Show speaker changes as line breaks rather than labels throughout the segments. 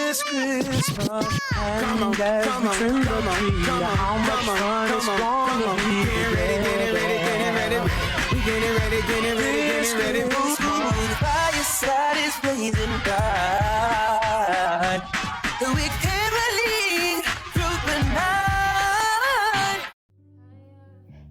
this Christmas, and as we trim the tree, how much fun it's gonna be together. We getting ready, the fire side is blazing bright. We can't believe through the night.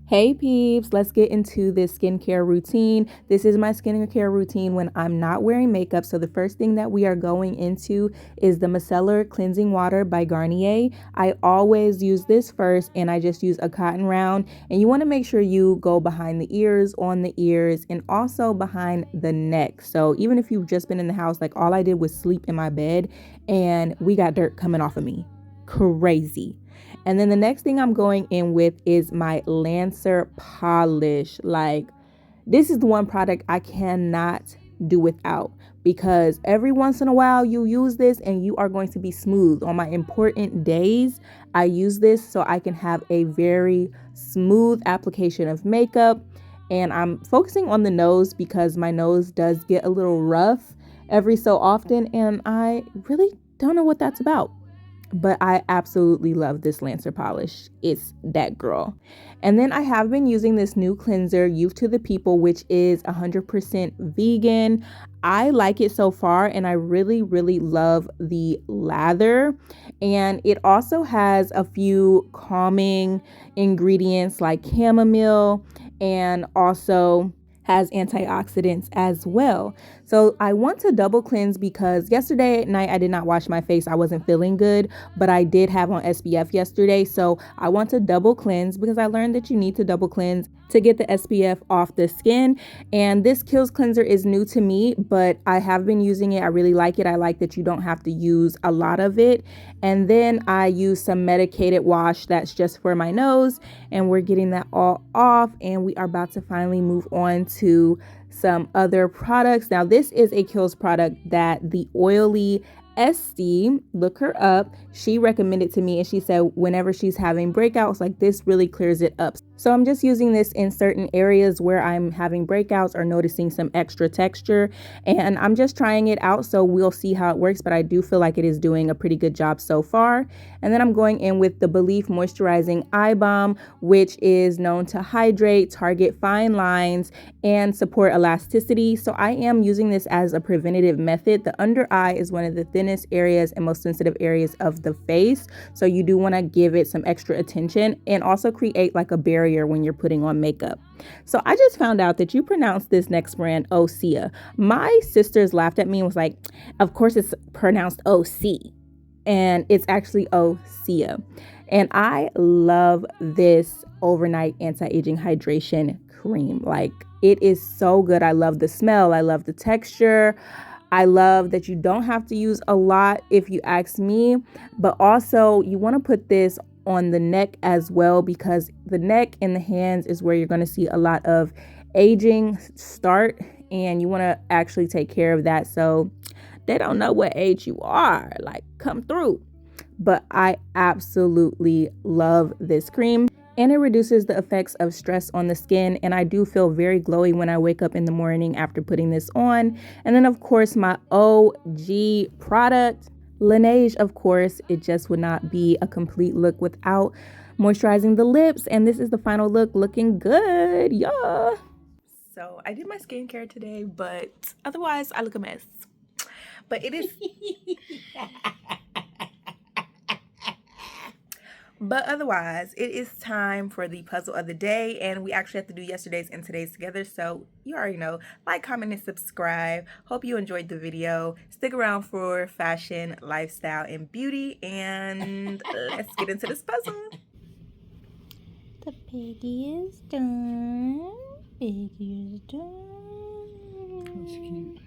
Hey peeps, let's get into this skincare routine. This is my skincare routine when I'm not wearing makeup. So the first thing that we are going into is the Micellar Cleansing Water by Garnier. I always use this first, and I just use a cotton round. And you want to make sure you go behind the ears, on the ears, and also behind the neck. So even if you've just been in the house, like all I did was sleep in my bed and we got dirt coming off of me. Crazy. And then the next thing I'm going in with is my Lancer polish. Like, this is the one product I cannot do without, because every once in a while you use this and you are going to be smooth. On my important days, I use this so I can have a very smooth application of makeup. And I'm focusing on the nose because my nose does get a little rough every so often, and I really don't know what that's about. But I absolutely love this Lancer polish. It's that girl. And then I have been using this new cleanser, Youth to the People, which is 100% vegan. I like it so far, and I really, really love the lather. And it also has a few calming ingredients like chamomile, and also has antioxidants as well. So I want to double cleanse because yesterday at night I did not wash my face. I wasn't feeling good, but I did have on SPF yesterday. So I want to double cleanse because I learned that you need to double cleanse to get the SPF off the skin. And this Kiehl's cleanser is new to me, but I have been using it. I really like it. I like that you don't have to use a lot of it. And then I use some medicated wash that's just for my nose, and we're getting that all off, and we are about to finally move on to some other products. Now, this is a Kiehl's product that the oily Esty, look her up, she recommended to me, and she said whenever she's having breakouts, like, this really clears it up. So I'm just using this in certain areas where I'm having breakouts or noticing some extra texture, and I'm just trying it out, so we'll see how it works, but I do feel like it is doing a pretty good job so far. And then I'm going in with the Belif Moisturizing Eye Balm, which is known to hydrate, target fine lines, and support elasticity. So I am using this as a preventative method. The under eye is one of the thinnest areas and most sensitive areas of the face, so you do want to give it some extra attention and also create like a barrier when you're putting on makeup. So I just found out that you pronounce this next brand OSEA. My sisters laughed at me and was like, of course it's pronounced OC, and it's actually OSEA. And I love this overnight anti-aging hydration cream. Like, it is so good. I love the smell. I love the texture. I love that you don't have to use a lot, if you ask me, but also you want to put this on the neck as well, because the neck and the hands is where you're going to see a lot of aging start, and you want to actually take care of that so they don't know what age you are, like, come through. But I absolutely love this cream, and it reduces the effects of stress on the skin, and I do feel very glowy when I wake up in the morning after putting this on. And then of course my OG product, LANEIGE. Of course, it just would not be a complete look without moisturizing the lips, and this is the final look, looking good, yeah. So I did my skincare today, but otherwise I look a mess. But it is But otherwise, it is time for the puzzle of the day, and we actually have to do yesterday's and today's together, so you already know. Like, comment, and subscribe. Hope you enjoyed the video. Stick around for fashion, lifestyle, and beauty, and let's get into this puzzle. The piggy is done. Piggy is done.
That's cute.